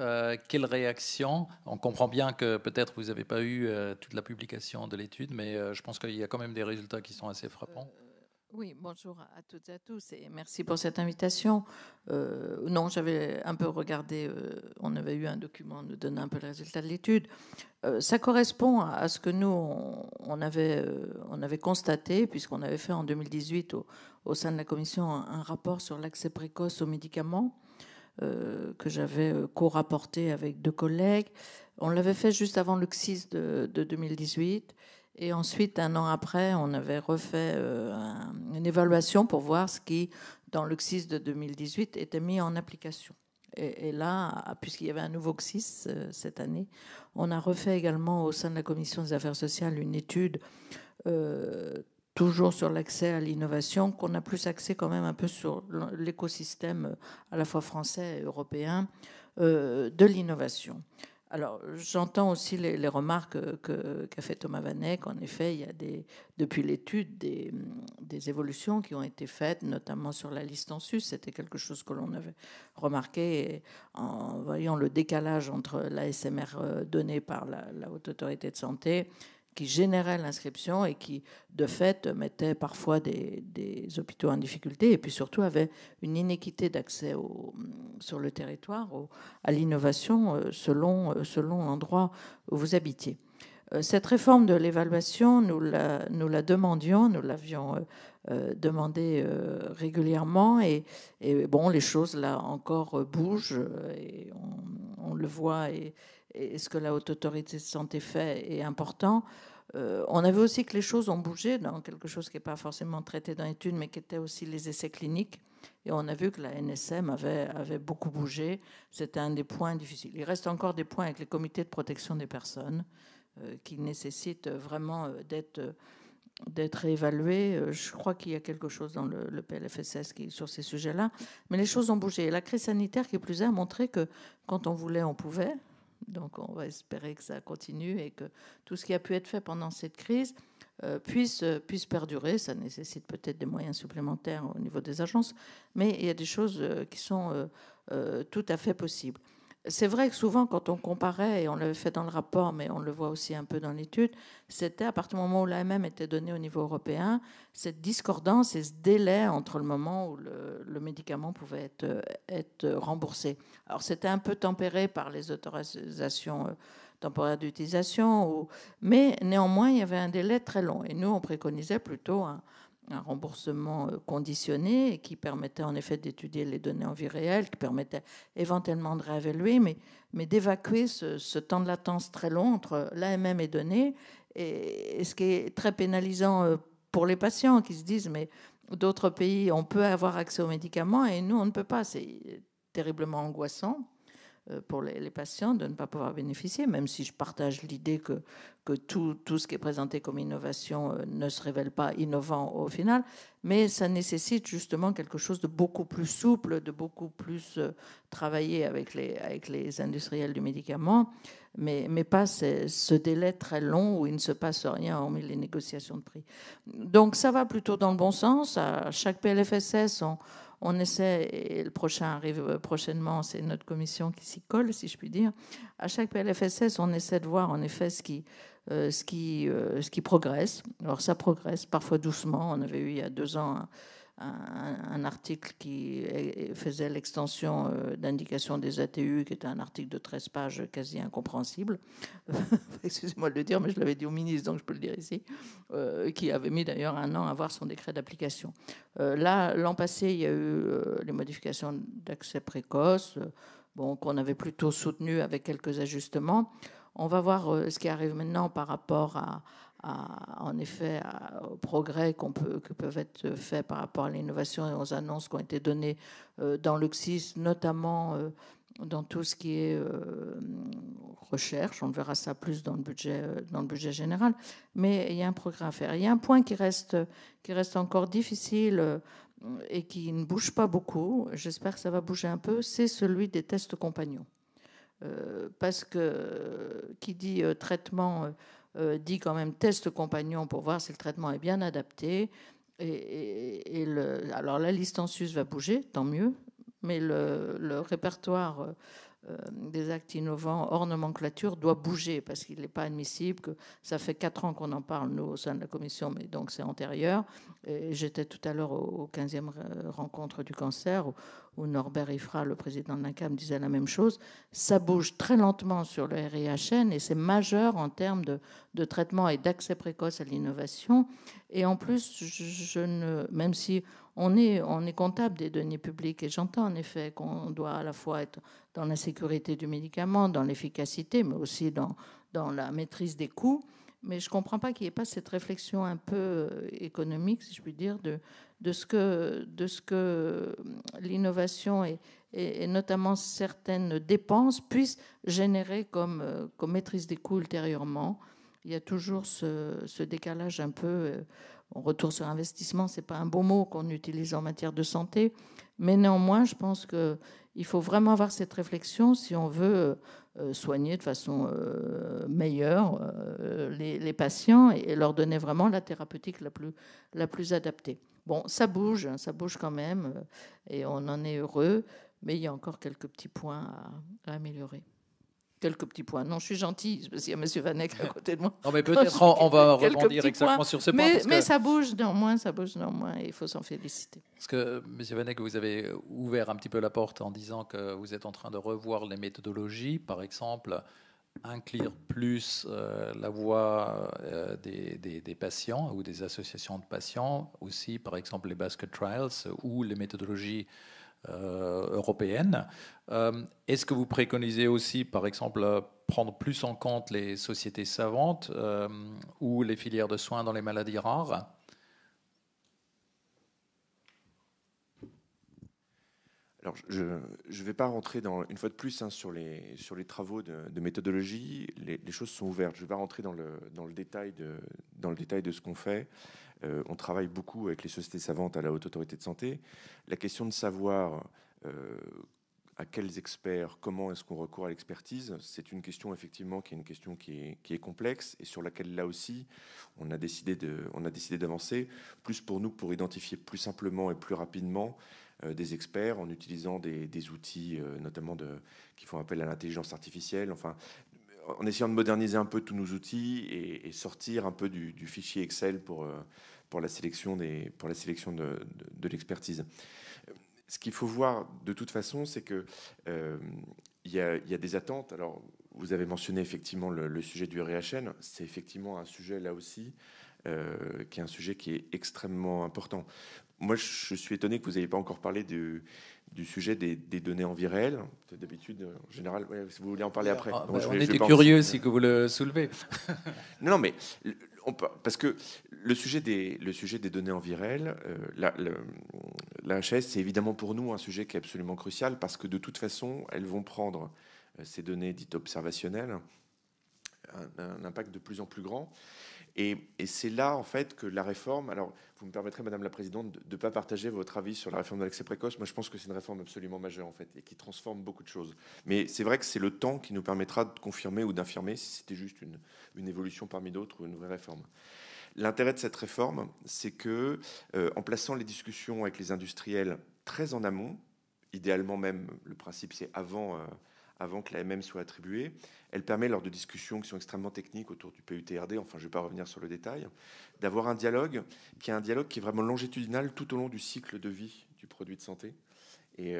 Quelle réaction ? On comprend bien que peut-être vous n'avez pas eu toute la publication de l'étude, mais je pense qu'il y a quand même des résultats qui sont assez frappants. Oui, bonjour à toutes et à tous et merci pour cette invitation. Non, j'avais un peu regardé, on avait eu un document nous donnant un peu le résultat de l'étude. Ça correspond à ce que nous, on avait constaté, puisqu'on avait fait en 2018 au sein de la Commission un rapport sur l'accès précoce aux médicaments que j'avais co-rapporté avec 2 collègues. On l'avait fait juste avant le CSIS de 2018. Et ensuite, 1 an après, on avait refait une évaluation pour voir ce qui, dans le CSIS de 2018, était mis en application. Et là, puisqu'il y avait un nouveau CSIS cette année, on a refait également au sein de la Commission des affaires sociales une étude toujours sur l'accès à l'innovation, qu'on a plus axé quand même un peu sur l'écosystème à la fois français et européen de l'innovation. Alors, j'entends aussi les remarques qu'a fait Thomas Vanek. En effet, il y a depuis l'étude des évolutions qui ont été faites, notamment sur la liste en sus. C'était quelque chose que l'on avait remarqué en voyant le décalage entre l'ASMR donné par la Haute Autorité de Santé, qui générait l'inscription et qui, de fait, mettait parfois des hôpitaux en difficulté et puis surtout avait une inéquité d'accès sur le territoire à l'innovation selon l'endroit où vous habitiez. Cette réforme de l'évaluation, nous la demandions, nous l'avions demandé régulièrement et bon, les choses là encore bougent et on le voit et ce que la Haute Autorité de Santé fait est important. On a vu aussi que les choses ont bougé dans quelque chose qui n'est pas forcément traité dans l'étude, mais qui était aussi les essais cliniques. Et on a vu que la NSM avait beaucoup bougé. C'était un des points difficiles. Il reste encore des points avec les comités de protection des personnes qui nécessitent vraiment d'être réévalués. Je crois qu'il y a quelque chose dans le PLFSS sur ces sujets-là. Mais les choses ont bougé. Et la crise sanitaire, qui plus est, a montré que quand on voulait, on pouvait. Donc on va espérer que ça continue et que tout ce qui a pu être fait pendant cette crise puisse perdurer. Ça nécessite peut-être des moyens supplémentaires au niveau des agences, mais il y a des choses qui sont tout à fait possibles. C'est vrai que souvent, quand on comparait, et on l'avait fait dans le rapport, mais on le voit aussi un peu dans l'étude, c'était à partir du moment où l'AMM était donné au niveau européen, cette discordance et ce délai entre le moment où le médicament pouvait être remboursé. Alors, c'était un peu tempéré par les autorisations temporaires d'utilisation, mais néanmoins, il y avait un délai très long. Et nous, on préconisait plutôt un remboursement conditionné qui permettait en effet d'étudier les données en vie réelle, qui permettait éventuellement de réévaluer, mais d'évacuer ce temps de latence très long entre l'AMM et données, et ce qui est très pénalisant pour les patients qui se disent mais d'autres pays, on peut avoir accès aux médicaments et nous, on ne peut pas. C'est terriblement angoissant pour les patients de ne pas pouvoir bénéficier, même si je partage l'idée que tout ce qui est présenté comme innovation ne se révèle pas innovant au final, mais ça nécessite justement quelque chose de beaucoup plus souple, de beaucoup plus travaillé avec les industriels du médicament, mais pas ce délai très long où il ne se passe rien hormis les négociations de prix. Donc ça va plutôt dans le bon sens. À chaque PLFSS, on essaie, et le prochain arrive prochainement, c'est notre commission qui s'y colle, si je puis dire. À chaque PLFSS, on essaie de voir en effet ce qui progresse. Alors ça progresse, parfois doucement. On avait eu il y a 2 ans un article qui faisait l'extension d'indication des ATU, qui était un article de 13 pages quasi incompréhensible. Excusez-moi de le dire, mais je l'avais dit au ministre, donc je peux le dire ici, qui avait mis d'ailleurs 1 an à voir son décret d'application. Là, l'an passé, il y a eu les modifications d'accès précoce, qu'on avait plutôt soutenu avec quelques ajustements. On va voir ce qui arrive maintenant par rapport en effet aux progrès qui peuvent être faits par rapport à l'innovation et aux annonces qui ont été données dans le CSIS, notamment dans tout ce qui est recherche. On verra ça plus dans le budget général, mais il y a un progrès à faire. Il y a un point qui reste encore difficile et qui ne bouge pas beaucoup, j'espère que ça va bouger un peu, c'est celui des tests compagnons. Parce que qui dit traitement dit quand même test compagnon pour voir si le traitement est bien adapté. Alors la liste en sus va bouger, tant mieux, mais le répertoire des actes innovants hors nomenclature doit bouger, parce qu'il n'est pas admissible que ça fait 4 ans qu'on en parle, nous, au sein de la commission, mais donc c'est antérieur. Et j'étais tout à l'heure aux 15e rencontre du cancer, où Norbert Ifra, le président de l'INCAM, disait la même chose. Ça bouge très lentement sur le RIHN et c'est majeur en termes de traitement et d'accès précoce à l'innovation. Et en plus, même si on est comptable des deniers publics, et j'entends en effet qu'on doit à la fois être dans la sécurité du médicament, dans l'efficacité, mais aussi dans la maîtrise des coûts. Mais je ne comprends pas qu'il n'y ait pas cette réflexion un peu économique, si je puis dire, de ce que l'innovation et notamment certaines dépenses puissent générer comme maîtrise des coûts ultérieurement. Il y a toujours ce décalage un peu. Retour sur investissement, ce n'est pas un beau mot qu'on utilise en matière de santé, mais néanmoins, je pense qu'il faut vraiment avoir cette réflexion si on veut soigner de façon meilleure les patients et leur donner vraiment la thérapeutique la plus adaptée. Bon, ça bouge quand même, et on en est heureux, mais il y a encore quelques petits points à améliorer. Quelques petits points. Non, je suis gentille, parce qu'il y a M. Vanek à côté de moi. Non, mais peut-être on va rebondir exactement sur ce point. Mais ça bouge néanmoins, et il faut s'en féliciter. Parce que, M. Vanek, vous avez ouvert un petit peu la porte en disant que vous êtes en train de revoir les méthodologies, par exemple, inclure plus la voix des patients ou des associations de patients, aussi, par exemple, les basket trials ou les méthodologies européenne. Est-ce que vous préconisez aussi, par exemple, prendre plus en compte les sociétés savantes ou les filières de soins dans les maladies rares ? Alors, je ne vais pas rentrer une fois de plus sur les travaux de méthodologie. Les choses sont ouvertes. Je ne vais pas rentrer dans le détail de ce qu'on fait. On travaille beaucoup avec les sociétés savantes à la Haute Autorité de Santé. La question de savoir à quels experts, comment est-ce qu'on recourt à l'expertise, c'est une question effectivement qui est complexe et sur laquelle là aussi on a décidé d'avancer, plus pour nous pour identifier plus simplement et plus rapidement des experts en utilisant des outils notamment qui font appel à l'intelligence artificielle, enfin en essayant de moderniser un peu tous nos outils et sortir un peu du fichier Excel pour la sélection de l'expertise. Ce qu'il faut voir de toute façon, c'est que il y a des attentes. Alors, vous avez mentionné effectivement le sujet du RIHN. C'est effectivement un sujet là aussi qui est un sujet qui est extrêmement important. Moi, je suis étonné que vous n'ayez pas encore parlé du sujet des données en vie réelle. D'habitude, en général, si vous voulez en parler après. On était curieux si que vous le soulevez. Non, mais parce que le sujet des données en vie réelle, la HAS, c'est évidemment pour nous un sujet qui est absolument crucial parce que de toute façon, elles vont prendre ces données dites observationnelles un impact de plus en plus grand. Et c'est là, en fait, que la réforme... Alors, vous me permettrez, Madame la Présidente, de ne pas partager votre avis sur la réforme de l'accès précoce. Moi, je pense que c'est une réforme absolument majeure, en fait, et qui transforme beaucoup de choses. Mais c'est vrai que c'est le temps qui nous permettra de confirmer ou d'infirmer si c'était juste une évolution parmi d'autres ou une vraie réforme. L'intérêt de cette réforme, c'est que, en plaçant les discussions avec les industriels très en amont, idéalement même, le principe, c'est avant que l'AMM soit attribuée. Elle permet, lors de discussions qui sont extrêmement techniques autour du PUTRD, enfin je ne vais pas revenir sur le détail, d'avoir un dialogue qui est vraiment longitudinal tout au long du cycle de vie du produit de santé. Et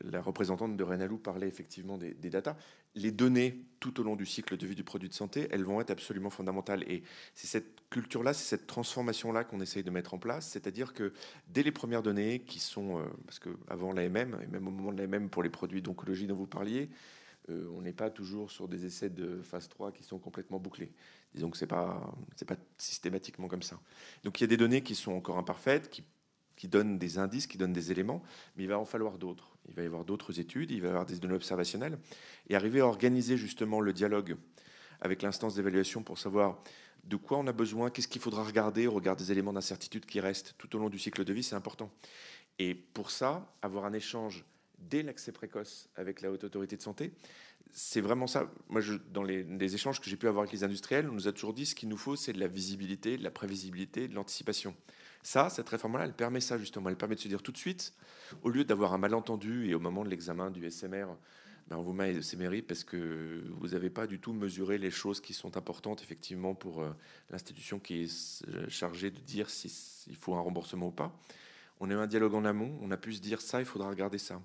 la représentante de Renalou parlait effectivement des datas. Les données tout au long du cycle de vie du produit de santé, elles vont être absolument fondamentales. Et c'est cette culture-là, c'est cette transformation-là qu'on essaye de mettre en place. C'est-à-dire que dès les premières données qui sont... parce qu'avant l'AMM, et même au moment de l'AMM pour les produits d'oncologie dont vous parliez, on n'est pas toujours sur des essais de phase 3 qui sont complètement bouclés. Disons que c'est pas systématiquement comme ça. Donc il y a des données qui sont encore imparfaites, qui donnent des indices, qui donnent des éléments, mais il va en falloir d'autres. Il va y avoir d'autres études, il va y avoir des données observationnelles, et arriver à organiser justement le dialogue avec l'instance d'évaluation pour savoir de quoi on a besoin, qu'est-ce qu'il faudra regarder au regard des éléments d'incertitude qui restent tout au long du cycle de vie, c'est important. Et pour ça, avoir un échange dès l'accès précoce avec la Haute Autorité de Santé, c'est vraiment ça. Moi, dans les échanges que j'ai pu avoir avec les industriels, on nous a toujours dit ce qu'il nous faut, c'est de la visibilité, de la prévisibilité, de l'anticipation. Ça, cette réforme-là, elle permet ça justement. Elle permet de se dire tout de suite, au lieu d'avoir un malentendu et au moment de l'examen du SMR, Roumain et ses mérites, parce que vous n'avez pas du tout mesuré les choses qui sont importantes, effectivement, pour l'institution qui est chargée de dire s'il faut un remboursement ou pas. On a eu un dialogue en amont, on a pu se dire ça, il faudra regarder ça.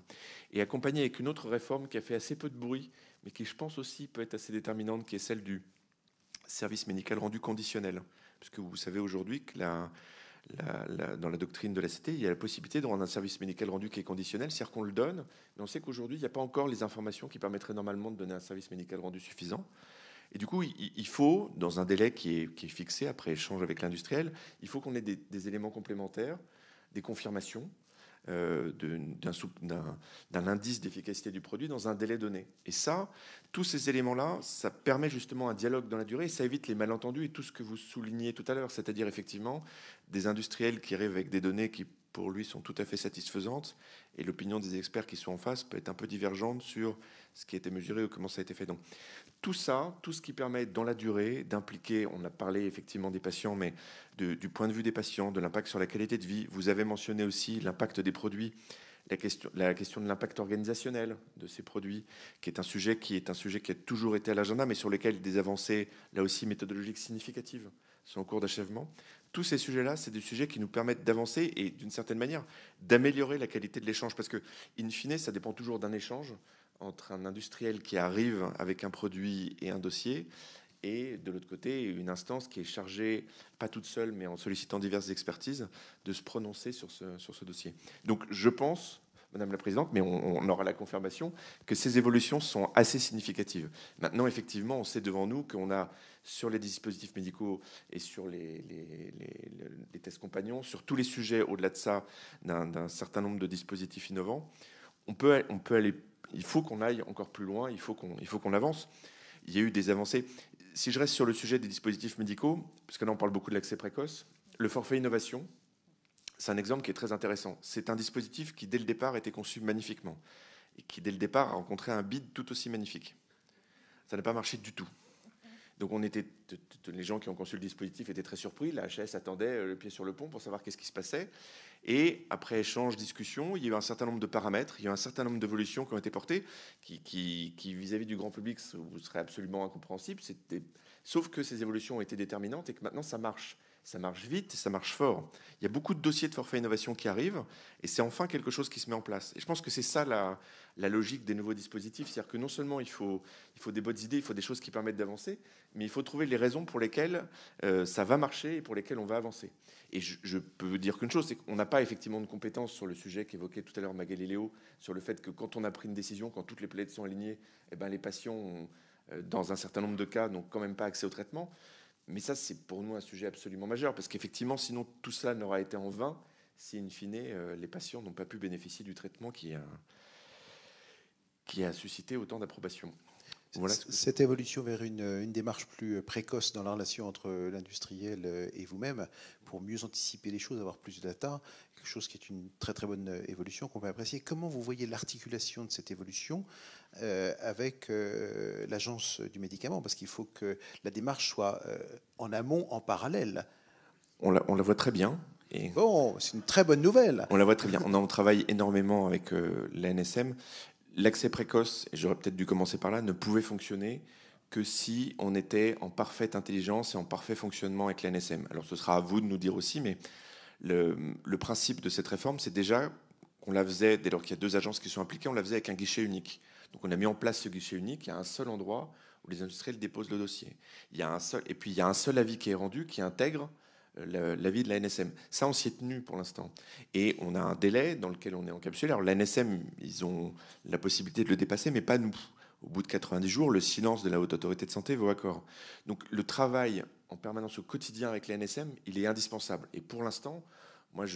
Et accompagné avec une autre réforme qui a fait assez peu de bruit, mais qui, je pense aussi, peut être assez déterminante, qui est celle du service médical rendu conditionnel. Parce que vous savez aujourd'hui que dans la doctrine de la CT, il y a la possibilité de rendre un service médical rendu qui est conditionnel, c'est-à-dire qu'on le donne, mais on sait qu'aujourd'hui, il n'y a pas encore les informations qui permettraient normalement de donner un service médical rendu suffisant. Et du coup, il faut, dans un délai qui est fixé, après échange avec l'industriel, il faut qu'on ait des éléments complémentaires, des confirmations d'un indice d'efficacité du produit dans un délai donné. Et ça, tous ces éléments-là, ça permet justement un dialogue dans la durée et ça évite les malentendus et tout ce que vous soulignez tout à l'heure, c'est-à-dire effectivement des industriels qui arrivent avec des données qui, pour lui, sont tout à fait satisfaisantes et l'opinion des experts qui sont en face peut être un peu divergente sur ce qui a été mesuré ou comment ça a été fait. Donc, tout ça, tout ce qui permet dans la durée d'impliquer, on a parlé effectivement des patients, mais du point de vue des patients, de l'impact sur la qualité de vie. Vous avez mentionné aussi l'impact des produits, la question de l'impact organisationnel de ces produits, qui est un sujet qui a toujours été à l'agenda, mais sur lequel des avancées, là aussi méthodologiques significatives, sont en cours d'achèvement. Tous ces sujets-là, c'est des sujets qui nous permettent d'avancer et d'une certaine manière d'améliorer la qualité de l'échange, parce que, in fine, ça dépend toujours d'un échange entre un industriel qui arrive avec un produit et un dossier, et de l'autre côté, une instance qui est chargée, pas toute seule, mais en sollicitant diverses expertises, de se prononcer sur ce dossier. Donc je pense, Madame la Présidente, mais on aura la confirmation, que ces évolutions sont assez significatives. Maintenant, effectivement, on sait devant nous qu'on a, sur les dispositifs médicaux et sur les tests compagnons, sur tous les sujets au-delà de ça, d'un certain nombre de dispositifs innovants, on peut aller. Il faut qu'on aille encore plus loin, il faut qu'on avance. Il y a eu des avancées. Si je reste sur le sujet des dispositifs médicaux, parce que là on parle beaucoup de l'accès précoce, le forfait innovation, c'est un exemple qui est très intéressant. C'est un dispositif qui, dès le départ, était conçu magnifiquement et qui, dès le départ, a rencontré un bid tout aussi magnifique. Ça n'a pas marché du tout. Donc les gens qui ont conçu le dispositif étaient très surpris. La HAS attendait le pied sur le pont pour savoir qu'est-ce qui se passait. Et après échange, discussion, il y a eu un certain nombre de paramètres, il y a eu un certain nombre d'évolutions qui ont été portées, qui vis-à-vis du grand public, vous serez absolument incompréhensible. Sauf que ces évolutions ont été déterminantes et que maintenant ça marche. Ça marche vite et ça marche fort. Il y a beaucoup de dossiers de forfait innovation qui arrivent et c'est enfin quelque chose qui se met en place. Et je pense que c'est ça la logique des nouveaux dispositifs. C'est-à-dire que non seulement il faut des bonnes idées, il faut des choses qui permettent d'avancer, mais il faut trouver les raisons pour lesquelles ça va marcher et pour lesquelles on va avancer. Et je peux vous dire qu'une chose, c'est qu'on n'a pas effectivement de compétences sur le sujet qu'évoquait tout à l'heure Magali Léo, sur le fait que quand on a pris une décision, quand toutes les planètes sont alignées, eh ben, les patients, dans un certain nombre de cas, n'ont quand même pas accès au traitement. Mais ça, c'est pour nous un sujet absolument majeur, parce qu'effectivement, sinon, tout cela n'aura été en vain si, in fine, les patients n'ont pas pu bénéficier du traitement qui a suscité autant d'approbation. Voilà. Cette évolution vers une démarche plus précoce dans la relation entre l'industriel et vous-même, pour mieux anticiper les choses, avoir plus de data, quelque chose qui est une très très bonne évolution qu'on peut apprécier. Comment vous voyez l'articulation de cette évolution avec l'agence du médicament? Parce qu'il faut que la démarche soit en amont, en parallèle. On la voit très bien. Et bon, c'est une très bonne nouvelle. On la voit très bien. On travaille énormément avec l'ANSM. L'accès précoce, et j'aurais peut-être dû commencer par là, ne pouvait fonctionner que si on était en parfaite intelligence et en parfait fonctionnement avec l'ANSM. Alors ce sera à vous de nous dire aussi, mais le principe de cette réforme, c'est déjà qu'on la faisait, dès lors qu'il y a deux agences qui sont impliquées, on la faisait avec un guichet unique. Donc on a mis en place ce guichet unique, il y a un seul endroit où les industriels déposent le dossier. Et puis il y a un seul avis qui est rendu, qui intègre l'avis de l'ANSM. Ça, on s'y est tenu pour l'instant. Et on a un délai dans lequel on est encapsulé. Alors l'ANSM, ils ont la possibilité de le dépasser, mais pas nous. Au bout de 90 jours, le silence de la Haute Autorité de Santé vaut accord. Donc le travail en permanence au quotidien avec l'ANSM, il est indispensable. Et pour l'instant, moi,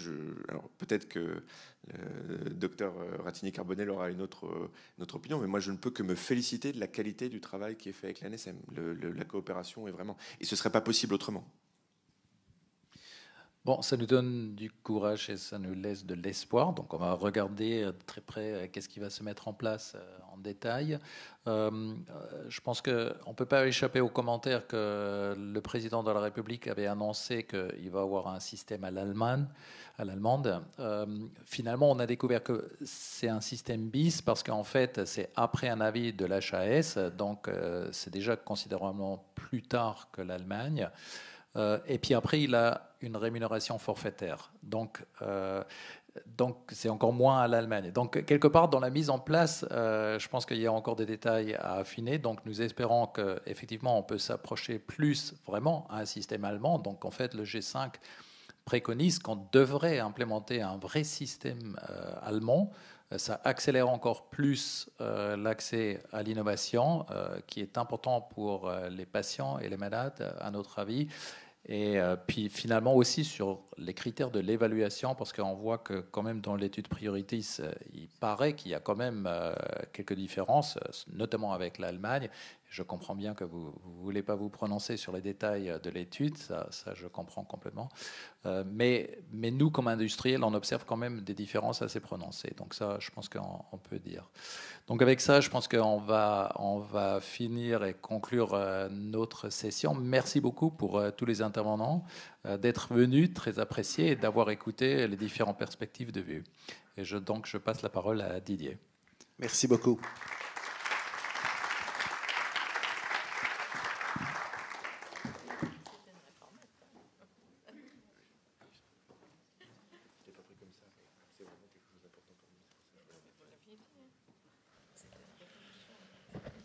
alors peut-être que le docteur Ratigny-Carbonel aura une autre opinion, mais moi, je ne peux que me féliciter de la qualité du travail qui est fait avec l'ANSM. La coopération est vraiment... Et ce ne serait pas possible autrement. Bon, ça nous donne du courage et ça nous laisse de l'espoir. Donc, on va regarder de très près qu'est-ce qui va se mettre en place en détail. Je pense qu'on ne peut pas échapper aux commentaires que le président de la République avait annoncé qu'il va avoir un système à l'allemande. Finalement, on a découvert que c'est un système bis parce qu'en fait, c'est après un avis de l'HAS, donc c'est déjà considérablement plus tard que l'Allemagne. Et puis après, il a une rémunération forfaitaire. Donc c'est encore moins à l'Allemagne. Donc, quelque part, dans la mise en place, je pense qu'il y a encore des détails à affiner. Donc, nous espérons qu'effectivement, on peut s'approcher plus vraiment à un système allemand. Donc, en fait, le G5 préconise qu'on devrait implémenter un vrai système allemand. Ça accélère encore plus l'accès à l'innovation, qui est important pour les patients et les malades, à notre avis. Et puis finalement aussi sur les critères de l'évaluation, parce qu'on voit que quand même dans l'étude Prioritis, il paraît qu'il y a quand même quelques différences, notamment avec l'Allemagne. Je comprends bien que vous ne voulez pas vous prononcer sur les détails de l'étude, ça je comprends complètement. Mais nous, comme industriels, on observe quand même des différences assez prononcées. Donc ça, je pense qu'on peut dire. Donc avec ça, je pense qu'on va finir et conclure notre session. Merci beaucoup pour tous les intervenants d'être venus, très appréciés, et d'avoir écouté les différentes perspectives de vue. Et donc je passe la parole à Didier. Merci beaucoup.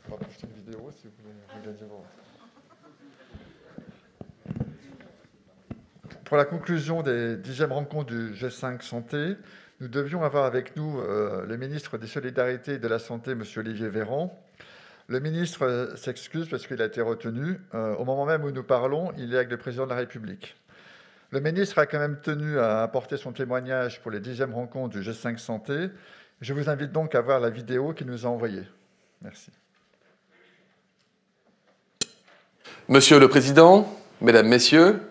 On va projeter une vidéo si vous voulez regarder. Pour la conclusion des 10e rencontres du G5 Santé, nous devions avoir avec nous le ministre des Solidarités et de la Santé, M. Olivier Véran. Le ministre s'excuse parce qu'il a été retenu. Au moment même où nous parlons, il est avec le président de la République. Le ministre a quand même tenu à apporter son témoignage pour les 10e rencontres du G5 Santé. Je vous invite donc à voir la vidéo qu'il nous a envoyée. Merci. Monsieur le Président, Mesdames, Messieurs,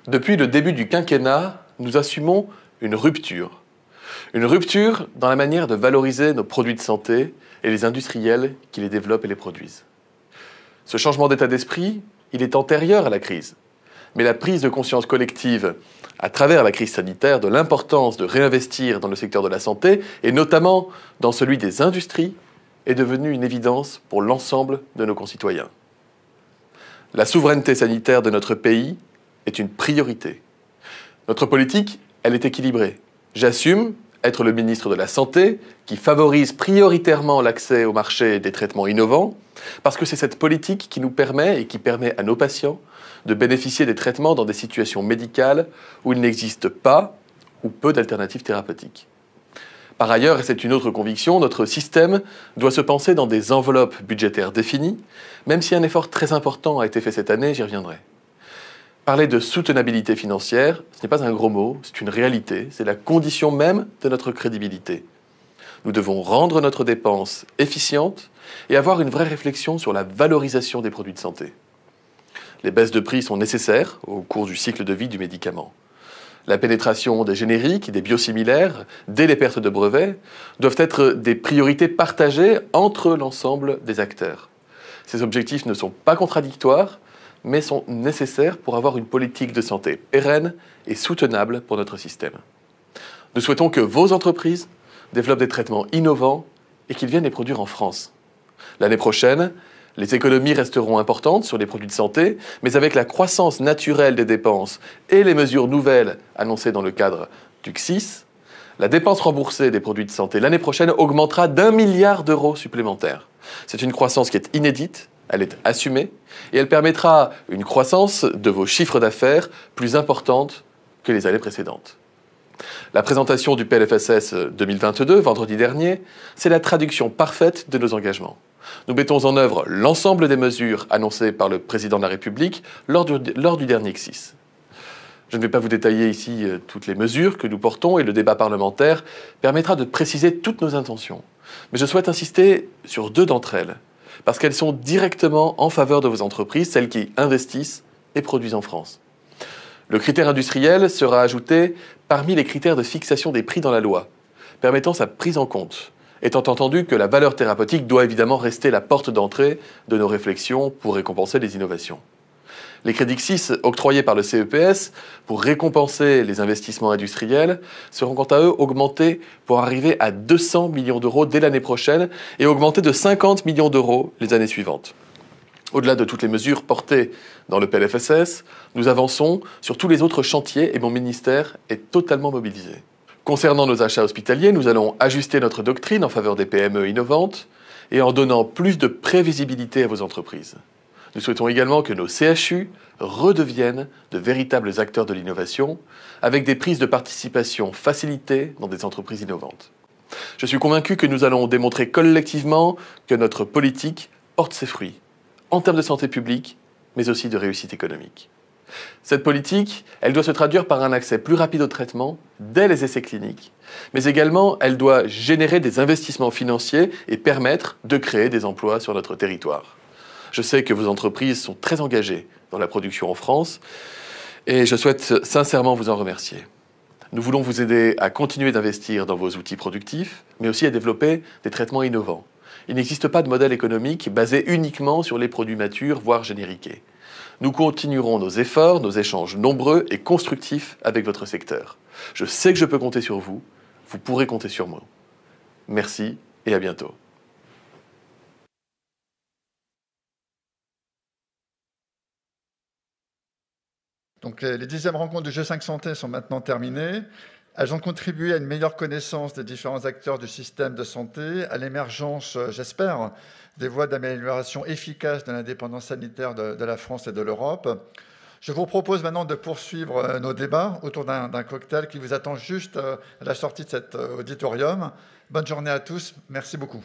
depuis le début du quinquennat, nous assumons une rupture. Une rupture dans la manière de valoriser nos produits de santé et les industriels qui les développent et les produisent. Ce changement d'état d'esprit, il est antérieur à la crise. Mais la prise de conscience collective, à travers la crise sanitaire, de l'importance de réinvestir dans le secteur de la santé, et notamment dans celui des industries, est devenue une évidence pour l'ensemble de nos concitoyens. La souveraineté sanitaire de notre pays est une priorité. Notre politique, elle est équilibrée. J'assume être le ministre de la Santé qui favorise prioritairement l'accès au marché des traitements innovants parce que c'est cette politique qui nous permet et qui permet à nos patients de bénéficier des traitements dans des situations médicales où il n'existe pas ou peu d'alternatives thérapeutiques. Par ailleurs, et c'est une autre conviction, notre système doit se penser dans des enveloppes budgétaires définies, même si un effort très important a été fait cette année, j'y reviendrai. Parler de soutenabilité financière, ce n'est pas un gros mot, c'est une réalité, c'est la condition même de notre crédibilité. Nous devons rendre notre dépense efficiente et avoir une vraie réflexion sur la valorisation des produits de santé. Les baisses de prix sont nécessaires au cours du cycle de vie du médicament. La pénétration des génériques et des biosimilaires, dès les pertes de brevets, doivent être des priorités partagées entre l'ensemble des acteurs. Ces objectifs ne sont pas contradictoires, mais sont nécessaires pour avoir une politique de santé pérenne et soutenable pour notre système. Nous souhaitons que vos entreprises développent des traitements innovants et qu'ils viennent les produire en France. L'année prochaine, les économies resteront importantes sur les produits de santé, mais avec la croissance naturelle des dépenses et les mesures nouvelles annoncées dans le cadre du CSIS, la dépense remboursée des produits de santé l'année prochaine augmentera d'1 milliard d'euros supplémentaires. C'est une croissance qui est inédite, elle est assumée, et elle permettra une croissance de vos chiffres d'affaires plus importante que les années précédentes. La présentation du PLFSS 2022, vendredi dernier, c'est la traduction parfaite de nos engagements. Nous mettons en œuvre l'ensemble des mesures annoncées par le président de la République lors du dernier CSIS. Je ne vais pas vous détailler ici toutes les mesures que nous portons et le débat parlementaire permettra de préciser toutes nos intentions. Mais je souhaite insister sur 2 d'entre elles, parce qu'elles sont directement en faveur de vos entreprises, celles qui investissent et produisent en France. Le critère industriel sera ajouté parmi les critères de fixation des prix dans la loi, permettant sa prise en compte, étant entendu que la valeur thérapeutique doit évidemment rester la porte d'entrée de nos réflexions pour récompenser les innovations. Les crédits CSIS octroyés par le CEPS pour récompenser les investissements industriels seront quant à eux augmentés pour arriver à 200 millions d'euros dès l'année prochaine et augmenter de 50 millions d'euros les années suivantes. Au-delà de toutes les mesures portées dans le PLFSS, nous avançons sur tous les autres chantiers et mon ministère est totalement mobilisé. Concernant nos achats hospitaliers, nous allons ajuster notre doctrine en faveur des PME innovantes et en donnant plus de prévisibilité à vos entreprises. Nous souhaitons également que nos CHU redeviennent de véritables acteurs de l'innovation avec des prises de participation facilitées dans des entreprises innovantes. Je suis convaincu que nous allons démontrer collectivement que notre politique porte ses fruits en termes de santé publique, mais aussi de réussite économique. Cette politique, elle doit se traduire par un accès plus rapide au traitement dès les essais cliniques, mais également elle doit générer des investissements financiers et permettre de créer des emplois sur notre territoire. Je sais que vos entreprises sont très engagées dans la production en France et je souhaite sincèrement vous en remercier. Nous voulons vous aider à continuer d'investir dans vos outils productifs, mais aussi à développer des traitements innovants. Il n'existe pas de modèle économique basé uniquement sur les produits matures, voire génériqués. Nous continuerons nos efforts, nos échanges nombreux et constructifs avec votre secteur. Je sais que je peux compter sur vous, vous pourrez compter sur moi. Merci et à bientôt. Donc, les 10e rencontres du G5 Santé sont maintenant terminées. Elles ont contribué à une meilleure connaissance des différents acteurs du système de santé, à l'émergence, j'espère, des voies d'amélioration efficaces de l'indépendance sanitaire de la France et de l'Europe. Je vous propose maintenant de poursuivre nos débats autour d'un cocktail qui vous attend juste à la sortie de cet auditorium. Bonne journée à tous. Merci beaucoup.